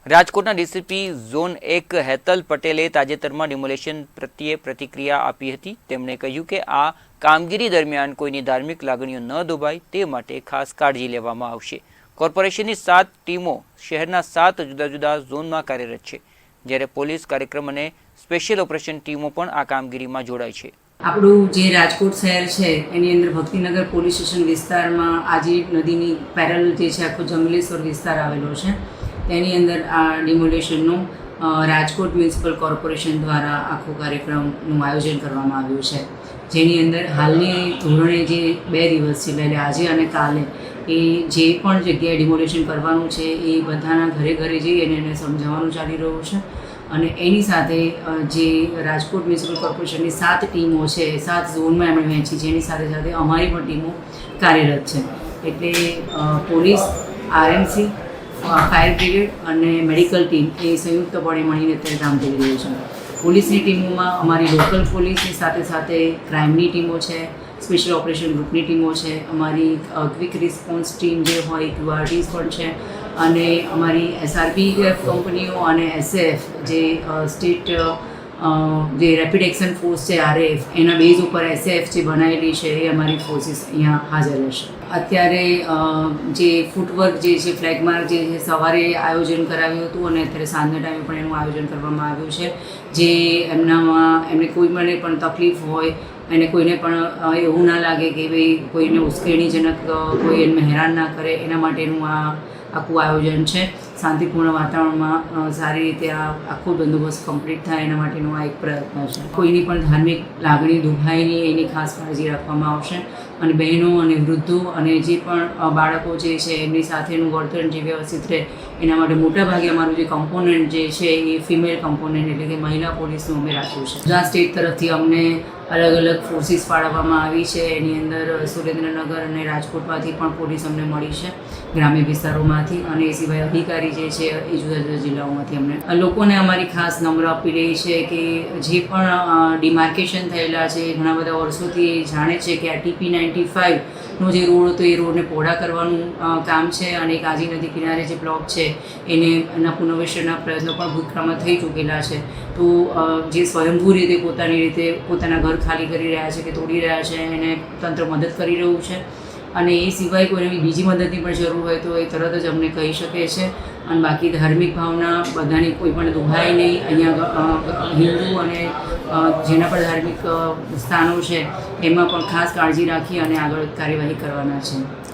રાજકોટના DCP zone 1 Hetal પટેલે તાજેતરમાં ડિમોલેશન પ્રત્યે પ્રતિક્રિયા આપી હતી। તેમણે કહ્યું કે આ કામગીરી દરમિયાન કોઈની ધાર્મિક લાગણીઓ ન દુભાય તે માટે ખાસ કાળજી લેવામાં આવશે। કોર્પોરેશનની 7 ટીમો શહેરના 7 જુદા જુદા ઝોનમાં કાર્યરત છે, જ્યારે પોલીસ કાર્યક્રમ અને સ્પેશિયલ ઓપરેશન ટીમો પણ આ કામગીરીમાં જોડાય છે। આપણું જે રાજકોટ શહેર છે એની અંદર ભક્તિનગર પોલીસ સ્ટેશન વિસ્તારમાં આજે નદીની પેરેલલ જે છે આખો જંગલેશ્વર વિસ્તાર આવેલો છે, તેની અંદર આ ડિમોલેશનનું રાજકોટ મ્યુનિસિપલ કોર્પોરેશન દ્વારા આખો કાર્યક્રમનું આયોજન કરવામાં આવ્યું છે, જેની અંદર હાલની ધોરણે જે 2 દિવસ છે એટલે આજે અને કાલે એ જે પણ જગ્યાએ ડિમોલેશન કરવાનું છે એ બધાના ઘરે ઘરે જઈ અને એને સમજાવવાનું ચાલી રહ્યું છે। અને એની સાથે જે રાજકોટ મ્યુનિસિપલ કોર્પોરેશનની 7 ટીમો છે, 7 ઝોનમાં એમણે વહેંચી, જેની સાથે સાથે અમારી પણ ટીમો કાર્યરત છે। એટલે પોલીસ, આરએમસી, ફાયર બ્રિગેડ અને મેડિકલ ટીમ એ સંયુક્તપણે મળીને અત્યારે કામ કરી રહ્યું છે। પોલીસની ટીમોમાં અમારી લોકલ પોલીસની સાથે સાથે ક્રાઇમની ટીમો છે, સ્પેશિયલ ઓપરેશન ગ્રુપની ટીમો છે, અમારી ક્વિક રિસ્પોન્સ ટીમ જે હોય QRTs પણ છે, અને અમારી SRPF કંપનીઓ અને SF જે સ્ટેટ જે રેપિડ એક્શન ફોર્સ છે RAF, એના બેઝ ઉપર SF જે બનાવેલી છે એ અમારી ફોર્સિસ અહીંયા હાજર રહેશે। અત્યારે જે ફૂટવર્ક જે છે, ફ્લેગ માર્ક જે છે, સવારે આયોજન કરાવ્યું હતું અને અત્યારે સાંજના ટાઈમે પણ એનું આયોજન કરવામાં આવ્યું છે, જે એમને કોઈ પણ તકલીફ હોય અને કોઈને પણ એવું ના લાગે કે ભાઈ કોઈને ઉશ્કેરણીજનક કોઈ એમને હેરાન ના કરે, એના માટેનું આ આખું આયોજન છે। શાંતિપૂર્ણ વાતાવરણમાં સારી રીતે આ આખો બંદોબસ્ત કમ્પ્લીટ થાય એના માટેનો આ એક પ્રયત્ન છે। કોઈની પણ ધાર્મિક લાગણી દુભાય નહીં એની ખાસ કાળજી રાખવામાં આવશે, અને બહેનો અને વૃદ્ધો અને જે પણ બાળકો જે છે એમની સાથેનું વર્તન જે વ્યવસ્થિત રહે એના માટે મોટાભાગે અમારું જે કમ્પોનન્ટ જે છે એ ફિમેલ કમ્પોનન્ટ એટલે કે મહિલા પોલીસનું અમે રાખ્યું છે। ગુજરાત સ્ટેટ તરફથી અમને અલગ અલગ ફોર્સિસ ફાળવવામાં આવી છે, એની અંદર સુરેન્દ્રનગર અને રાજકોટમાંથી પણ પોલીસ અમને મળી છે, ગ્રામ્ય વિસ્તારોમાંથી, અને એ સિવાય અધિકારી જે છે એ જુદા જુદા જિલ્લાઓમાંથી અમને। લોકોને અમારી ખાસ નમ્ર અપીલ એ છે કે જે પણ ડિમાર્કેશન થયેલા છે, ઘણા બધા વર્ષોથી જાણે છે કે આ TP95નો જે રોડ હતો એ રોડને પહોળા કરવાનું કામ છે, અને એક આજી નદી કિનારે જે બ્લોક છે એના પુનર્વસનના પ્રયત્નો પણ ભૂતકાળમાં થઈ ચૂકેલા છે। તો જે સ્વયંભૂ રીતે પોતાના ઘર ખાલી કરી રહ્યા છે કે તોડી રહ્યા છે એને તંત્ર મદદ કરી રહ્યું છે, અને એ સિવાય કોઈને બીજી મદદની પણ જરૂર હોય તો એ તરત જ અમને કહી શકે છે। અને બાકી ધાર્મિક ભાવના બધાની કોઈ પણ દુભાય નહીં। અહીંયા હિન્દુ અને જેના પણ ધાર્મિક સ્થાનો છે એમાં પણ ખાસ કાળજી રાખી અને આગળ કાર્યવાહી કરવાના છે।